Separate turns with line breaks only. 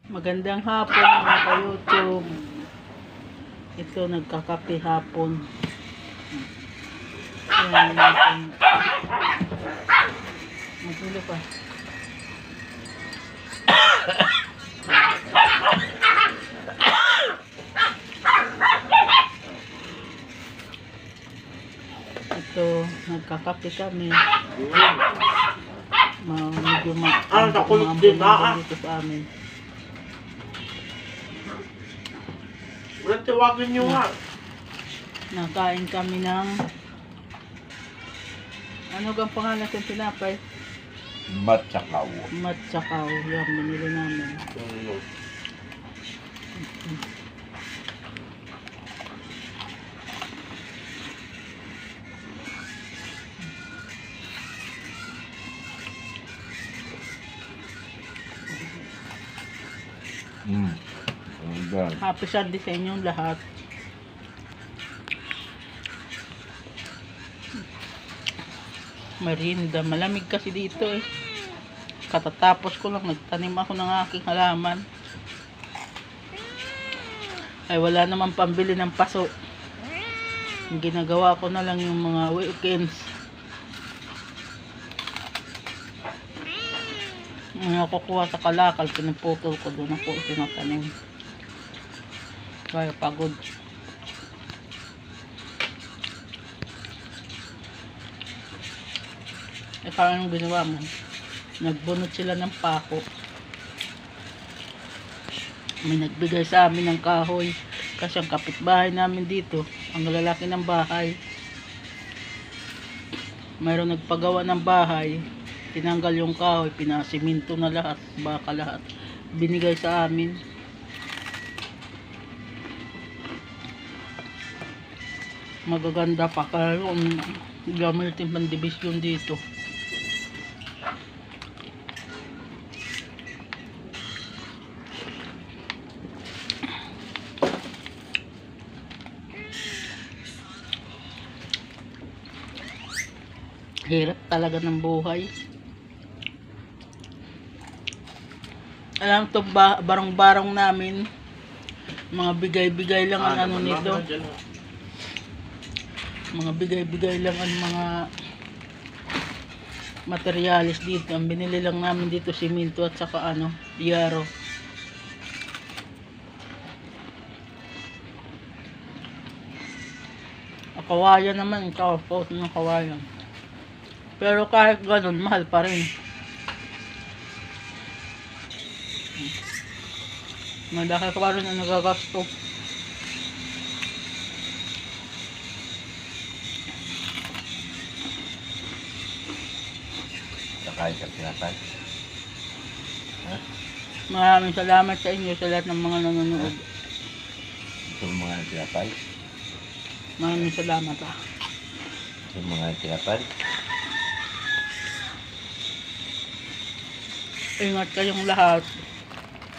Magandang hapon mga ka-YouTube. Ito, nagkakape hapon. Ayan natin. Magulo pa. Ito, nagkakape kami. Medyo
nakulot din
dito sa amin.
Ulit tawagin nyo nga.
Nakain kami ng ano gang pangalan ng tinapay?
Matsakaw.
Matsakaw. Yan, binili namin. Happy Sunday sa inyong lahat. Merinda. Malamig kasi dito eh. Katatapos ko lang, nagtanim ako ng aking halaman. Ay wala naman pambili ng paso. Ang ginagawa ko na lang yung mga weekends. Ang nakukuha sa kalakal, pinuputol ko doon ako tinatanim. Kaya pagod. Eh parang ginawa mo, nagbunot sila ng pako. May nagbigay sa amin ng kahoy kasi ang kapitbahay namin dito, ang lalaki ng bahay, mayroong nagpagawa ng bahay, tinanggal yung kahoy, pinasiminto na lahat, baka lahat binigay sa amin. Magaganda pa kaya kung gamitin pang division dito. Hirap talaga ng buhay. Alam to barong-barong namin, mga bigay-bigay lang ang ano nito. Mga bigay-bigay lang ang mga materialis dito. Ang binili lang namin dito siminto at saka ano, yaro. Kawayan naman, kakapot ng kawayan. Pero kahit ganun, mahal pa rin. Malaki pa rin ang nagagasto.
Kakain ka tinapay. Ha?
Maraming salamat sa inyo sa lahat ng mga nanonood.
Ito mga tinapay.
Maraming salamat
Ito mga tinapay.
Ingat kayong lahat.